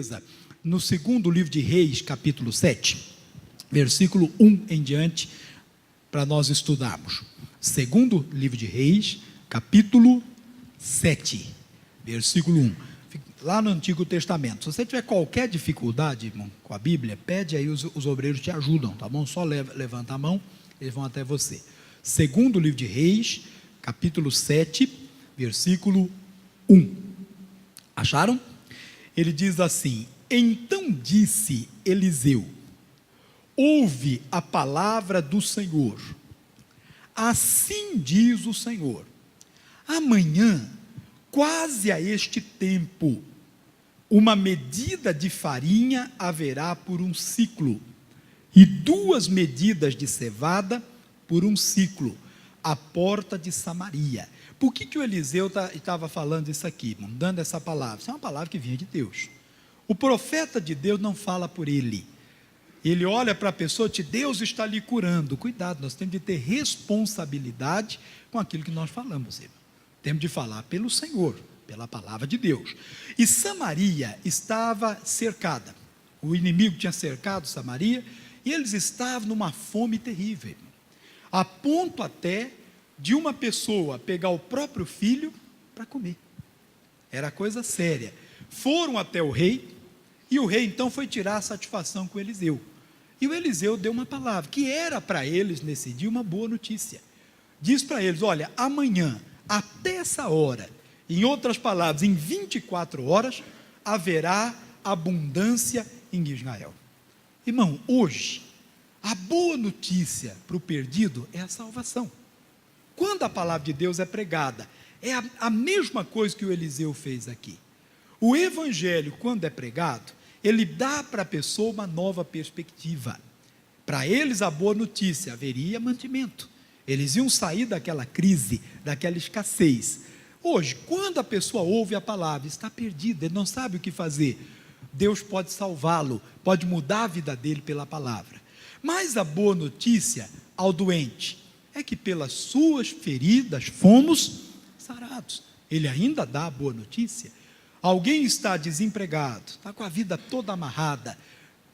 gentileza, no segundo livro de Reis, capítulo 7, versículo 1 em diante, para nós estudarmos. Segundo livro de Reis, capítulo 7, versículo 1. Lá no Antigo Testamento. Se você tiver qualquer dificuldade, irmão, com a Bíblia, pede aí, os obreiros te ajudam, tá bom? Só levanta a mão, eles vão até você. Segundo livro de Reis, capítulo 7, versículo 1. Acharam? Ele diz assim: então disse Eliseu: ouve a palavra do Senhor. Assim diz o Senhor: amanhã, quase a este tempo, uma medida de farinha haverá por um ciclo, e 2 medidas de cevada por um ciclo, à porta de Samaria. Por que o Eliseu estava falando isso aqui, dando essa palavra? Isso é uma palavra que vinha de Deus. O profeta de Deus não fala por ele. Ele olha para a pessoa e diz: Deus está lhe curando. Cuidado, nós temos de ter responsabilidade com aquilo que nós falamos, irmão. Temos de falar pelo Senhor, pela palavra de Deus. E Samaria estava cercada. O inimigo tinha cercado Samaria e eles estavam numa fome terrível, a ponto até de uma pessoa pegar o próprio filho para comer. Era coisa séria. Foram até o rei, e o rei então foi tirar a satisfação com Eliseu. E o Eliseu deu uma palavra, que era para eles nesse dia uma boa notícia. Diz para eles: olha, amanhã, até essa hora, em outras palavras, em 24 horas, haverá abundância em Israel. Irmão, hoje, a boa notícia para o perdido é a salvação. Quando a palavra de Deus é pregada, é a mesma coisa que o Eliseu fez aqui. O evangelho, quando é pregado, ele dá para a pessoa uma nova perspectiva. Para eles, a boa notícia: haveria mantimento. Eles iam sair daquela crise, daquela escassez. Hoje, quando a pessoa ouve a palavra, está perdida, ele não sabe o que fazer, Deus pode salvá-lo, pode mudar a vida dele pela palavra. Mas a boa notícia ao doente é que pelas suas feridas fomos sarados. Ele ainda dá a boa notícia. Alguém está desempregado, está com a vida toda amarrada,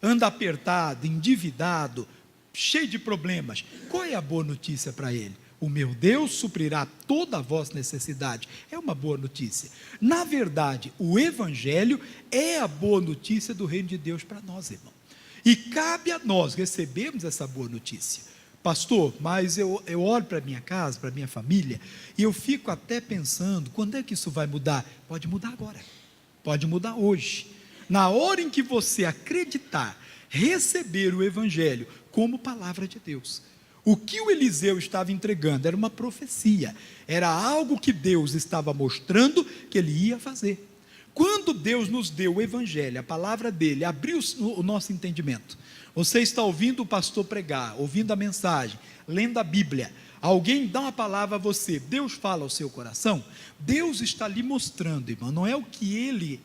anda apertado, endividado, cheio de problemas. Qual é a boa notícia para ele? O meu Deus suprirá toda a vossa necessidade. É uma boa notícia. Na verdade, o evangelho é a boa notícia do reino de Deus para nós, irmão. E cabe a nós recebermos essa boa notícia. Pastor, mas eu olho para a minha casa, para a minha família, e eu fico até pensando: quando é que isso vai mudar? Pode mudar agora, pode mudar hoje. Na hora em que você acreditar, receber o evangelho como palavra de Deus. O que o Eliseu estava entregando era uma profecia, era algo que Deus estava mostrando que ele ia fazer. Quando Deus nos deu o evangelho, a palavra dele, abriu o nosso entendimento. Você está ouvindo o pastor pregar, ouvindo a mensagem, lendo a Bíblia, alguém dá uma palavra a você, Deus fala ao seu coração, Deus está lhe mostrando, irmão, não é o que ele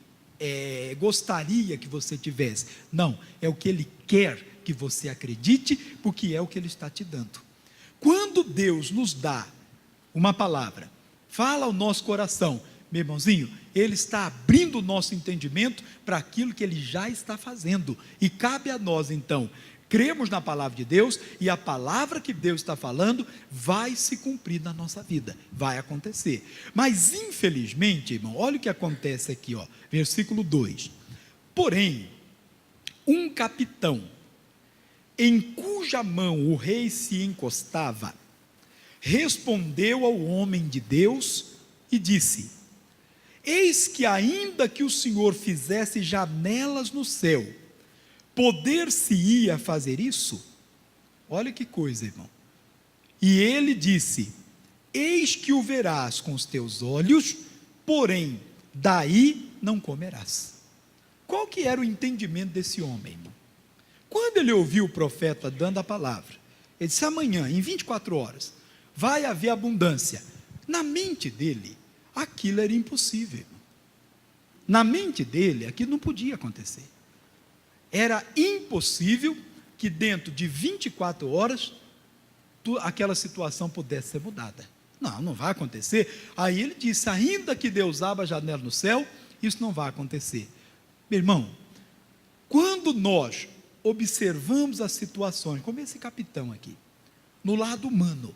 gostaria que você tivesse, não, é o que ele quer que você acredite, porque é o que ele está te dando. Quando Deus nos dá uma palavra, fala ao nosso coração, meu irmãozinho, ele está abrindo o nosso entendimento para aquilo que ele já está fazendo, e cabe a nós então, cremos na palavra de Deus, e a palavra que Deus está falando, vai se cumprir na nossa vida, vai acontecer. Mas infelizmente, irmão, olha o que acontece aqui, versículo 2, porém, um capitão, em cuja mão o rei se encostava, respondeu ao homem de Deus e disse: eis que ainda que o Senhor fizesse janelas no céu, poder-se-ia fazer isso? Olha que coisa, irmão. E ele disse: eis que o verás com os teus olhos, porém daí não comerás. Qual que era o entendimento desse homem, irmão? Quando ele ouviu o profeta dando a palavra, ele disse: amanhã, em 24 horas, vai haver abundância. Na mente dele, aquilo era impossível, irmão. Na mente dele, aquilo não podia acontecer. Era impossível que dentro de 24 horas, aquela situação pudesse ser mudada. Não, não vai acontecer. Aí ele disse: ainda que Deus abra a janela no céu, isso não vai acontecer. Meu irmão, quando nós observamos as situações, como esse capitão aqui, no lado humano,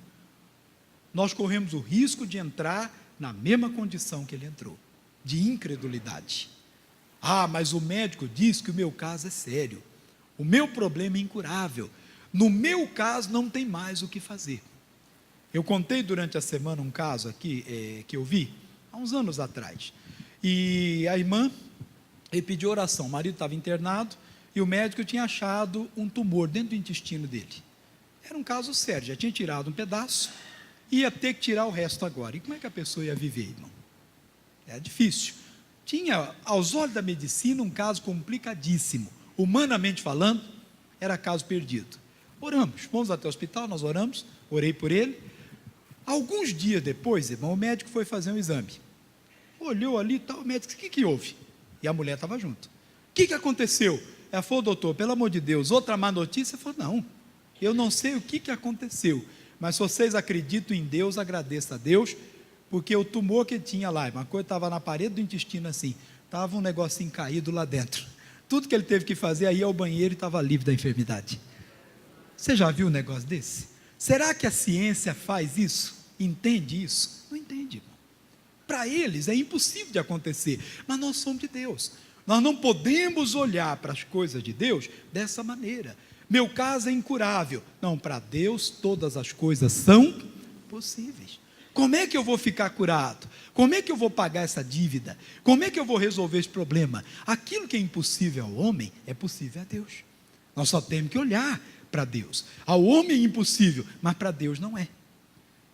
nós corremos o risco de entrar na mesma condição que ele entrou, de incredulidade. Ah, mas o médico diz que o meu caso é sério, o meu problema é incurável, no meu caso não tem mais o que fazer. Eu contei durante a semana um caso aqui, que eu vi, há uns anos atrás, e a irmã pediu oração, o marido estava internado, e o médico tinha achado um tumor dentro do intestino dele. Era um caso sério, já tinha tirado um pedaço, ia ter que tirar o resto agora. E como é que a pessoa ia viver, irmão? Era difícil. Tinha, aos olhos da medicina, um caso complicadíssimo. Humanamente falando, era caso perdido. Oramos, fomos até o hospital, nós oramos, orei por ele. Alguns dias depois, irmão, o médico foi fazer um exame. Olhou ali e tal, o médico disse: o que houve? E a mulher estava junto. O que aconteceu? Ela falou: doutor, pelo amor de Deus, outra má notícia? Ele falou: não, eu não sei o que aconteceu, mas se vocês acreditam em Deus, agradeça a Deus, porque o tumor que tinha lá, uma coisa estava na parede do intestino assim, estava um negocinho caído lá dentro. Tudo que ele teve que fazer aí ao banheiro e estava livre da enfermidade. Você já viu um negócio desse? Será que a ciência faz isso? Entende isso? Não entende, irmão. Para eles é impossível de acontecer, mas nós somos de Deus. Nós não podemos olhar para as coisas de Deus dessa maneira. Meu caso é incurável. Não, para Deus todas as coisas são possíveis. Como é que eu vou ficar curado? Como é que eu vou pagar essa dívida? Como é que eu vou resolver esse problema? Aquilo que é impossível ao homem é possível a Deus. Nós só temos que olhar para Deus. Ao homem é impossível, mas para Deus não é.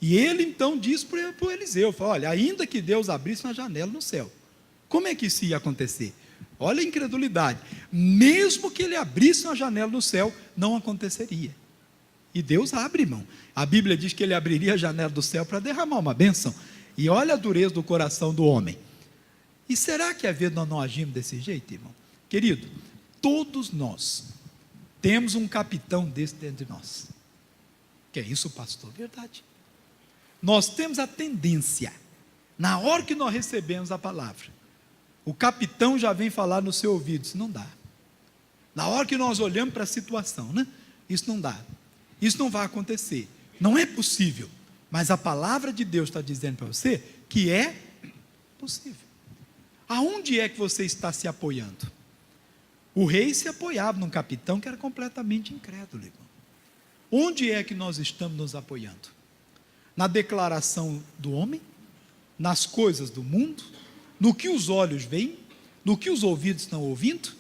E ele então diz para o Eliseu, fala: olha, ainda que Deus abrisse uma janela no céu, como é que isso ia acontecer? Olha a incredulidade, mesmo que ele abrisse uma janela no céu, não aconteceria. E Deus abre, irmão. A Bíblia diz que ele abriria a janela do céu para derramar uma bênção. E olha a dureza do coração do homem. E será que às vezes nós não agimos desse jeito, irmão? Querido, todos nós temos um capitão desse dentro de nós. Que é isso, pastor? Verdade. Nós temos a tendência, na hora que nós recebemos a palavra, o capitão já vem falar no seu ouvido: isso não dá. Na hora que nós olhamos para a situação, né? Isso não dá, isso não vai acontecer, não é possível. Mas a palavra de Deus está dizendo para você que é possível. Aonde é que você está se apoiando? O rei se apoiava num capitão que era completamente incrédulo, irmão. Onde é que nós estamos nos apoiando? Na declaração do homem? Nas coisas do mundo? No que os olhos veem? No que os ouvidos estão ouvindo?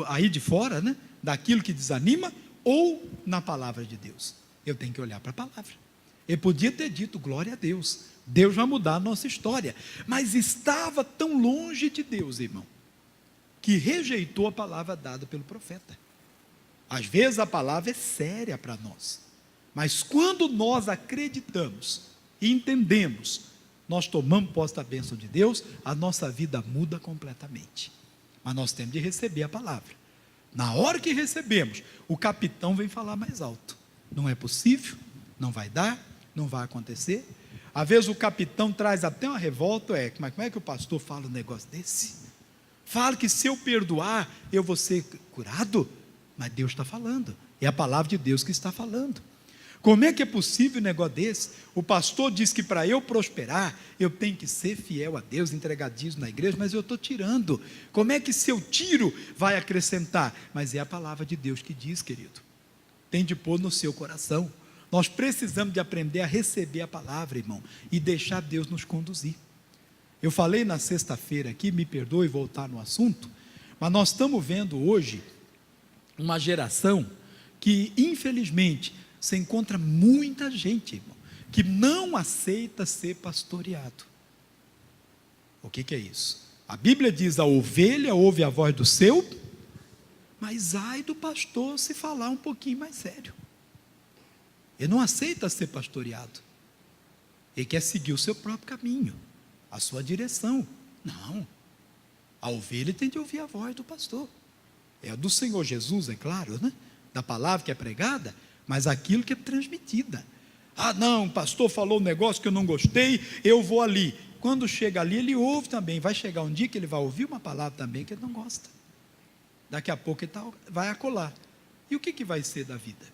Aí de fora, né? Daquilo que desanima? Ou na palavra de Deus? Eu tenho que olhar para a palavra. Ele podia ter dito: glória a Deus, Deus vai mudar a nossa história. Mas estava tão longe de Deus, irmão, que rejeitou a palavra dada pelo profeta. Às vezes a palavra é séria para nós, mas quando nós acreditamos e entendemos, nós tomamos posse da bênção de Deus, a nossa vida muda completamente. Mas nós temos de receber a palavra. Na hora que recebemos, o capitão vem falar mais alto: não é possível, não vai dar, não vai acontecer. Às vezes o capitão traz até uma revolta: como é que o pastor fala um negócio desse? Fala que se eu perdoar, eu vou ser curado. Mas Deus está falando, é a palavra de Deus que está falando. Como é que é possível um negócio desse? O pastor diz que para eu prosperar, eu tenho que ser fiel a Deus, entregar dízimo na igreja, mas eu estou tirando. Como é que se eu tiro, vai acrescentar? Mas é a palavra de Deus que diz, querido. Tem de pôr no seu coração. Nós precisamos de aprender a receber a palavra, irmão, e deixar Deus nos conduzir. Eu falei na sexta-feira aqui, me perdoe voltar no assunto, mas nós estamos vendo hoje uma geração que, infelizmente, se encontra muita gente, irmão, que não aceita ser pastoreado. O que é isso? A Bíblia diz: a ovelha ouve a voz do seu, mas ai do pastor se falar um pouquinho mais sério. Ele não aceita ser pastoreado. Ele quer seguir o seu próprio caminho, a sua direção. Não. A ovelha tem de ouvir a voz do pastor. É a do Senhor Jesus, é claro, né? Da palavra que é pregada, mas aquilo que é transmitida. Ah, não, o pastor falou um negócio que eu não gostei, eu vou ali. Quando chega ali, ele ouve também. Vai chegar um dia que ele vai ouvir uma palavra também que ele não gosta. daqui a pouco ele vai acolar. E o que vai ser da vida?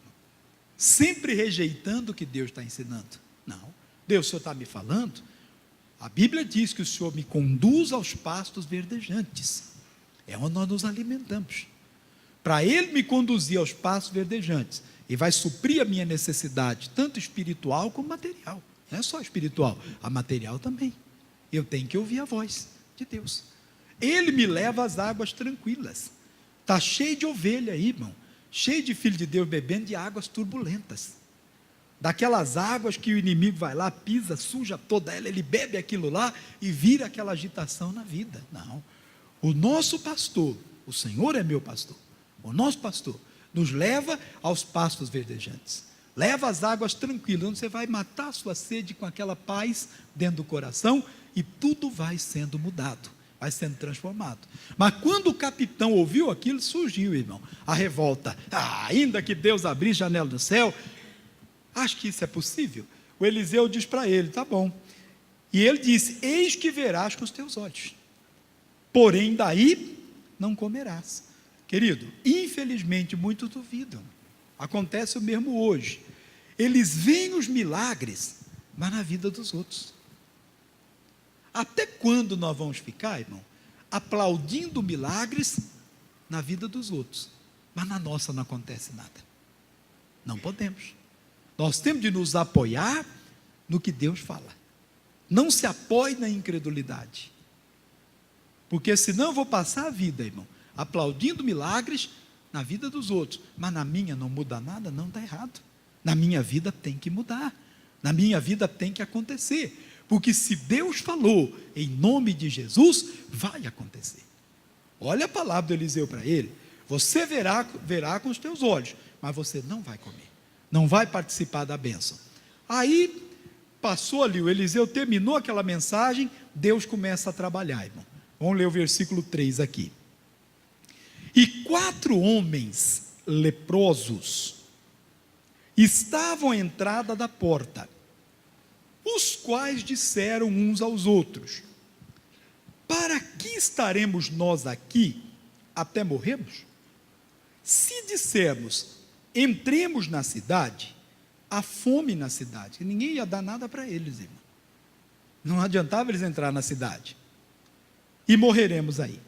Sempre rejeitando o que Deus está ensinando? Não. Deus, o Senhor está me falando? A Bíblia diz que o Senhor me conduz aos pastos verdejantes. É onde nós nos alimentamos. Para Ele me conduzir aos pastos verdejantes, e vai suprir a minha necessidade, tanto espiritual como material. Não é só espiritual, a material também. Eu tenho que ouvir a voz de Deus. Ele me leva às águas tranquilas. Está cheio de ovelha aí, irmão. Cheio de filho de Deus bebendo de águas turbulentas. Daquelas águas que o inimigo vai lá, pisa, suja toda ela, ele bebe aquilo lá e vira aquela agitação na vida. Não. O nosso pastor, o Senhor é meu pastor, o nosso pastor, nos leva aos pastos verdejantes. Leva às águas tranquilas, onde você vai matar a sua sede com aquela paz dentro do coração e tudo vai sendo mudado, vai sendo transformado. Mas quando o capitão ouviu aquilo, surgiu, irmão, a revolta. Ainda que Deus abrisse janela do céu, acho que isso é possível. O Eliseu diz para ele, tá bom. E ele disse, eis que verás com os teus olhos, porém daí não comerás. Querido, infelizmente muitos duvidam. Acontece o mesmo hoje. Eles veem os milagres, mas na vida dos outros. Até quando nós vamos ficar, irmão, aplaudindo milagres na vida dos outros, mas na nossa não acontece nada? Não podemos. Nós temos de nos apoiar no que Deus fala. Não se apoie na incredulidade. Porque senão eu vou passar a vida, irmão, aplaudindo milagres na vida dos outros, mas na minha não muda nada, não está errado. Na minha vida tem que mudar, na minha vida tem que acontecer, porque se Deus falou em nome de Jesus, vai acontecer. Olha a palavra do Eliseu para ele, você verá com os teus olhos, mas você não vai comer, não vai participar da bênção. Aí, passou ali, o Eliseu terminou aquela mensagem, Deus começa a trabalhar, irmão. Vamos ler o versículo 3 aqui. E 4 homens leprosos estavam à entrada da porta, os quais disseram uns aos outros, para que estaremos nós aqui até morrermos? Se dissermos, entremos na cidade, há fome na cidade, que ninguém ia dar nada para eles, irmão. Não adiantava eles entrar na cidade, e morreremos aí.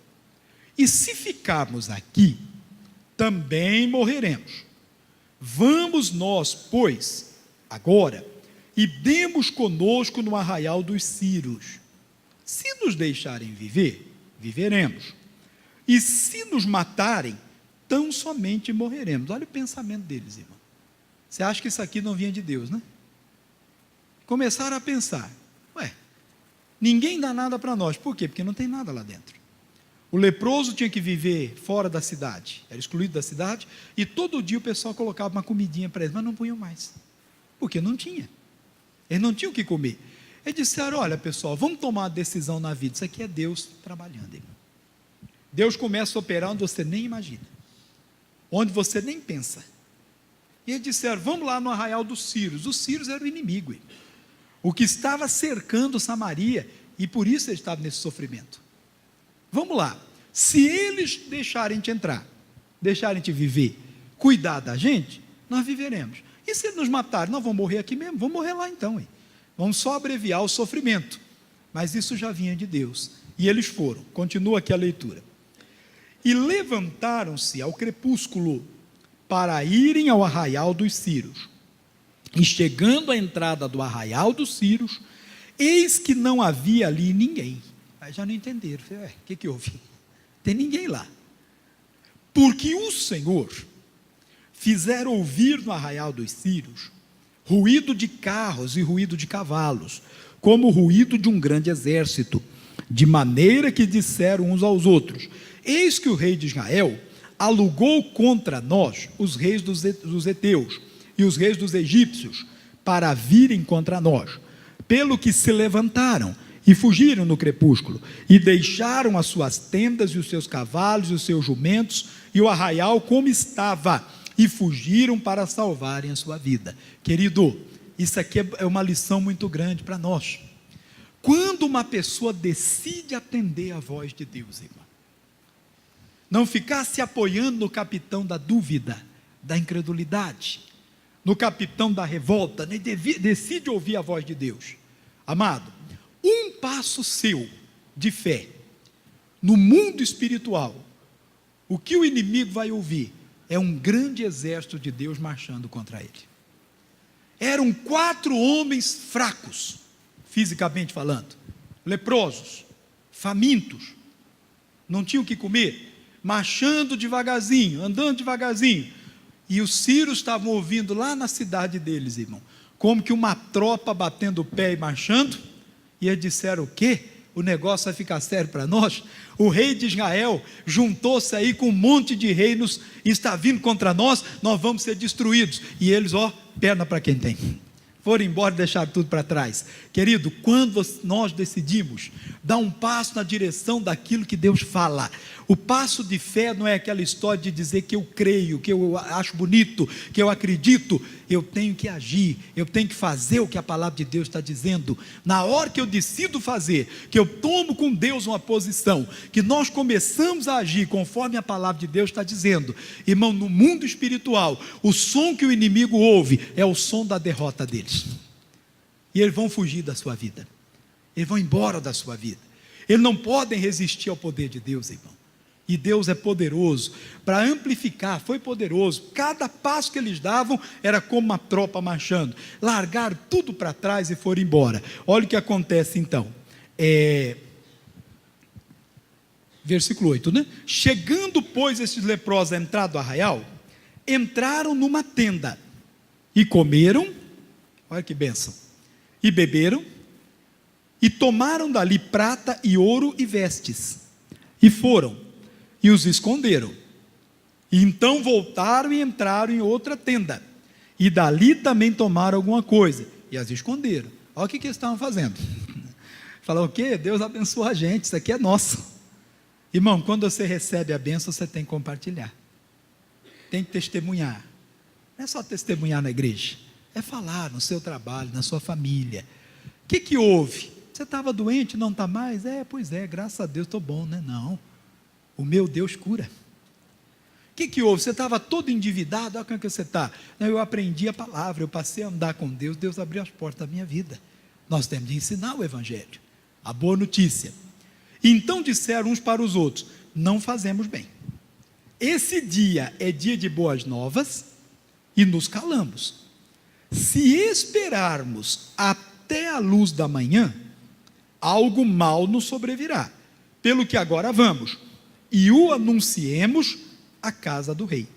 E se ficarmos aqui, também morreremos. Vamos nós, pois, agora, e demos conosco no arraial dos Círios. Se nos deixarem viver, viveremos. E se nos matarem, tão somente morreremos. Olha o pensamento deles, irmão. Você acha que isso aqui não vinha de Deus, né? Começaram a pensar, ninguém dá nada para nós. Por quê? Porque não tem nada lá dentro. O leproso tinha que viver fora da cidade, era excluído da cidade, e todo dia o pessoal colocava uma comidinha para eles, mas não punham mais, porque não tinha. Eles não tinham o que comer. Eles disseram, olha pessoal, vamos tomar uma decisão na vida, isso aqui é Deus trabalhando, irmão. Deus começa a operar onde você nem imagina, onde você nem pensa. E eles disseram, vamos lá no arraial dos Círios. Os Círios eram o inimigo, irmão, o que estava cercando Samaria, e por isso eles estavam nesse sofrimento. Vamos lá, se eles deixarem te entrar, deixarem te viver, cuidar da gente, nós viveremos. E se nos matarem, nós vamos morrer aqui mesmo, vamos morrer lá então, hein? Vamos só abreviar o sofrimento. Mas isso já vinha de Deus, e eles foram, continua aqui a leitura. E levantaram-se ao crepúsculo, para irem ao arraial dos Círios. E chegando à entrada do arraial dos Círios, eis que não havia ali ninguém. Aí já não entenderam, o que houve? Tem ninguém lá, porque o Senhor fizera ouvir no arraial dos Círios ruído de carros e ruído de cavalos, como o ruído de um grande exército, de maneira que disseram uns aos outros, eis que o rei de Israel alugou contra nós os reis dos heteus e os reis dos egípcios, para virem contra nós, pelo que se levantaram e fugiram no crepúsculo, e deixaram as suas tendas, e os seus cavalos, e os seus jumentos, e o arraial como estava, e fugiram para salvarem a sua vida. Querido, isso aqui é uma lição muito grande para nós. Quando uma pessoa decide atender a voz de Deus, irmão, Não ficar se apoiando no capitão da dúvida, da incredulidade, no capitão da revolta, né? Decide ouvir a voz de Deus. Amado, um passo seu de fé no mundo espiritual, o que o inimigo vai ouvir é um grande exército de Deus marchando contra ele. Eram 4 homens fracos, fisicamente falando, leprosos, famintos, não tinham o que comer, marchando devagarzinho, andando devagarzinho, e os sírios estavam ouvindo lá na cidade deles, irmão, como que uma tropa batendo o pé e marchando, e eles disseram: o quê? O negócio vai ficar sério para nós? O rei de Israel juntou-se aí com um monte de reinos, e está vindo contra nós, nós vamos ser destruídos. E eles, perna para quem tem, foram embora e deixaram tudo para trás. Querido, quando nós decidimos dar um passo na direção daquilo que Deus fala, o passo de fé não é aquela história de dizer que eu creio, que eu acho bonito, que eu acredito. Eu tenho que agir, eu tenho que fazer o que a palavra de Deus está dizendo. Na hora que eu decido fazer, que eu tomo com Deus uma posição, que nós começamos a agir conforme a palavra de Deus está dizendo, irmão, no mundo espiritual, o som que o inimigo ouve é o som da derrota deles, e eles vão fugir da sua vida, eles vão embora da sua vida, eles não podem resistir ao poder de Deus, irmão. E Deus é poderoso para amplificar, foi poderoso. Cada passo que eles davam era como uma tropa marchando. Largaram tudo para trás e foram embora. Olha o que acontece então. Versículo 8, né? Chegando, pois, esses leprosos à entrada do arraial, entraram numa tenda e comeram, olha que bênção, e beberam, e tomaram dali prata e ouro e vestes, e foram e os esconderam. E então voltaram e entraram em outra tenda, e dali também tomaram alguma coisa, e as esconderam. Olha o que eles estavam fazendo. Falaram: o quê? Deus abençoa a gente, isso aqui é nosso. Irmão, quando você recebe a bênção, você tem que compartilhar, tem que testemunhar. Não é só testemunhar na igreja, é falar no seu trabalho, na sua família. O que houve? Você estava doente, não está mais? Pois é, graças a Deus estou bom, né? Não, o meu Deus cura. O que houve? Você estava todo endividado, olha como que você está. Não, eu aprendi a palavra, eu passei a andar com Deus, Deus abriu as portas da minha vida. Nós temos de ensinar o evangelho, a boa notícia. Então disseram uns para os outros: não fazemos bem, esse dia é dia de boas novas, e nos calamos. Se esperarmos até a luz da manhã, algo mal nos sobrevirá, pelo que agora vamos e o anunciemos à casa do rei.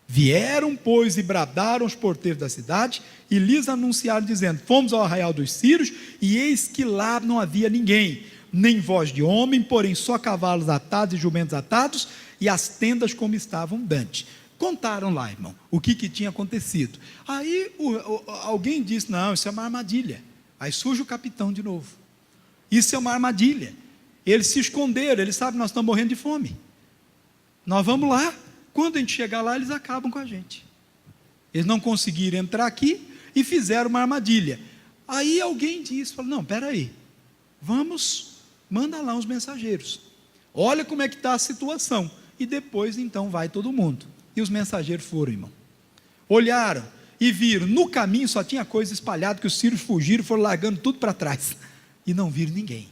Vieram, pois, e bradaram os porteiros da cidade, e lhes anunciaram, dizendo: fomos ao arraial dos sírios, e eis que lá não havia ninguém, nem voz de homem, porém só cavalos atados e jumentos atados, e as tendas como estavam dantes. Contaram lá, irmão, o que tinha acontecido. Aí alguém disse: não, isso é uma armadilha. Aí surge o capitão de novo: isso é uma armadilha. Eles se esconderam, eles sabem que nós estamos morrendo de fome, nós vamos lá, quando a gente chegar lá, eles acabam com a gente. Eles não conseguiram entrar aqui e fizeram uma armadilha. Aí alguém disse, falou: não, espera aí, vamos, manda lá uns mensageiros, olha como é que está a situação, e depois então vai todo mundo. E os mensageiros foram, irmão, olharam e viram, no caminho só tinha coisa espalhada, que os sírios fugiram, foram largando tudo para trás, e não viram ninguém.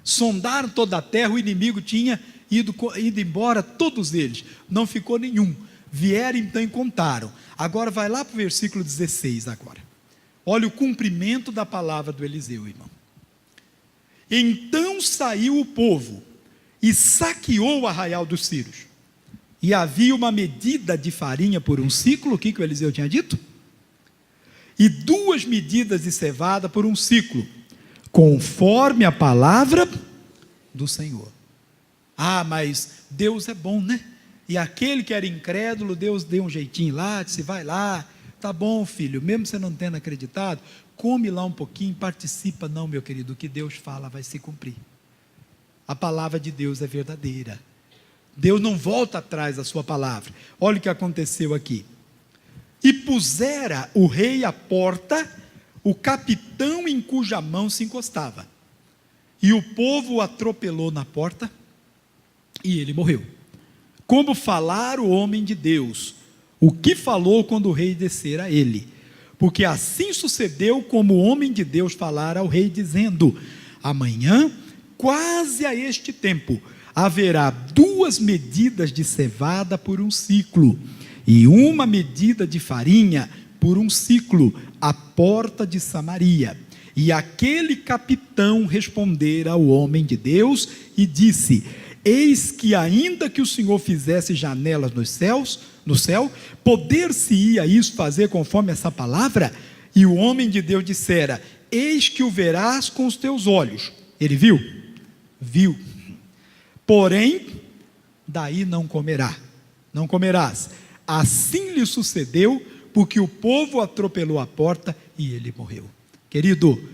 Sondaram toda a terra, o inimigo tinha ido embora, todos eles, não ficou nenhum. Vieram então e contaram. Agora vai lá para o versículo 16 agora. Olha o cumprimento da palavra do Eliseu, irmão. Então saiu o povo e saqueou o arraial dos sírios, e havia uma medida de farinha por um ciclo. O que o Eliseu tinha dito? E 2 medidas de cevada por um ciclo, conforme a palavra do Senhor. Mas Deus é bom, né? E aquele que era incrédulo, Deus deu um jeitinho lá, disse: vai lá, tá bom, filho, mesmo você não tendo acreditado, come lá um pouquinho, participa. Não, meu querido, o que Deus fala vai se cumprir. A palavra de Deus é verdadeira, Deus não volta atrás da sua palavra. Olha o que aconteceu aqui. E pusera o rei à porta o capitão em cuja mão se encostava, e o povo o atropelou na porta, e ele morreu. Como falara o homem de Deus, o que falou quando o rei descer a ele? Porque assim sucedeu como o homem de Deus falara ao rei, dizendo: amanhã, quase a este tempo, haverá 2 medidas de cevada por um ciclo, e 1 medida de farinha por um ciclo, à porta de Samaria. E aquele capitão respondera ao homem de Deus e disse: eis que ainda que o Senhor fizesse janelas no céu, poder-se-ia isso fazer conforme essa palavra? E o homem de Deus dissera: eis que o verás com os teus olhos. Ele viu? Viu. Porém, daí não comerás. Assim lhe sucedeu, porque o povo atropelou a porta e ele morreu. Querido,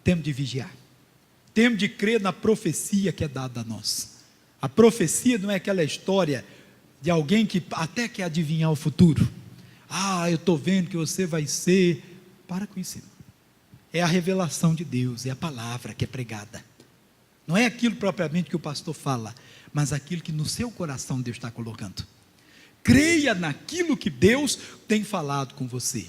temos de vigiar, temos de crer na profecia que é dada a nós. A profecia não é aquela história de alguém que até quer adivinhar o futuro. Eu estou vendo que você vai ser. Para com isso. É a revelação de Deus, é a palavra que é pregada. Não é aquilo propriamente que o pastor fala, mas aquilo que no seu coração Deus está colocando. Creia naquilo que Deus tem falado com você.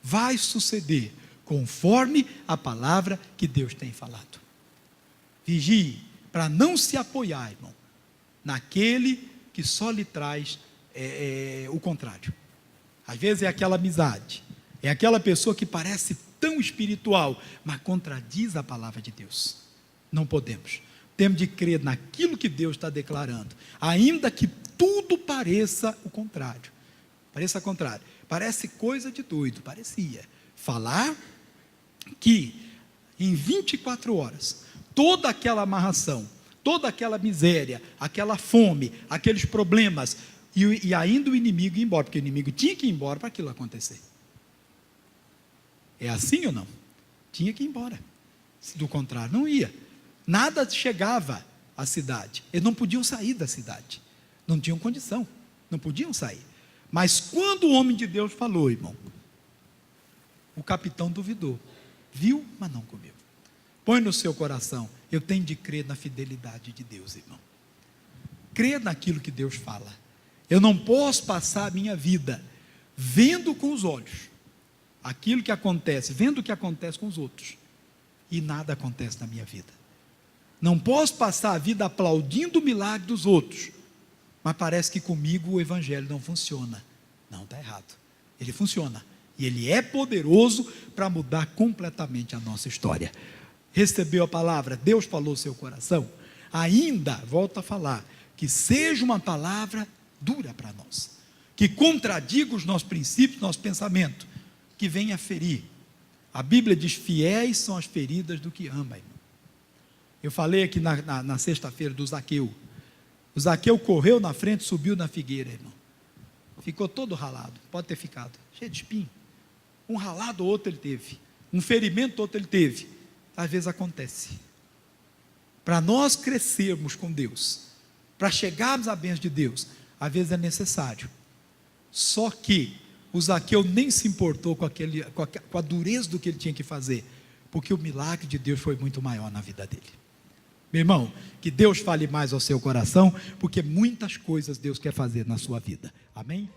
Vai suceder conforme a palavra que Deus tem falado. Vigie para não se apoiar, irmão, naquele que só lhe traz o contrário. Às vezes é aquela amizade, é aquela pessoa que parece tão espiritual, mas contradiz a palavra de Deus. Não podemos. Temos de crer naquilo que Deus está declarando, ainda que tudo pareça o contrário. Parece coisa de doido, parecia. Falar que em 24 horas, toda aquela amarração, toda aquela miséria, aquela fome, aqueles problemas, e ainda o inimigo ia embora, porque o inimigo tinha que ir embora para aquilo acontecer. É assim ou não? Tinha que ir embora. Do contrário, não ia. Nada chegava à cidade. Eles não podiam sair da cidade. Não tinham condição. Não podiam sair. Mas quando o homem de Deus falou, irmão, o capitão duvidou. Viu, mas não comeu. Põe no seu coração: eu tenho de crer na fidelidade de Deus, irmão. Crer naquilo que Deus fala. Eu não posso passar a minha vida vendo com os olhos aquilo que acontece, vendo o que acontece com os outros, e nada acontece na minha vida. Não posso passar a vida aplaudindo o milagre dos outros, mas parece que comigo o evangelho não funciona. Não, está errado. Ele funciona, e ele é poderoso para mudar completamente a nossa história. Recebeu a palavra, Deus falou no seu coração, ainda, volto a falar, que seja uma palavra dura para nós, que contradiga os nossos princípios, nosso pensamento, que venha ferir. A Bíblia diz: fiéis são as feridas do que ama, irmão. Eu falei aqui na sexta-feira do Zaqueu. O Zaqueu correu na frente, subiu na figueira, irmão. Ficou todo ralado, pode ter ficado, cheio de espinho. Um ralado ou outro ele teve, um ferimento outro ele teve. Às vezes acontece. Para nós crescermos com Deus, para chegarmos à bênção de Deus, às vezes é necessário. Só que o Zaqueu nem se importou com a dureza do que ele tinha que fazer, porque o milagre de Deus foi muito maior na vida dele. Meu irmão, que Deus fale mais ao seu coração, porque muitas coisas Deus quer fazer na sua vida. Amém?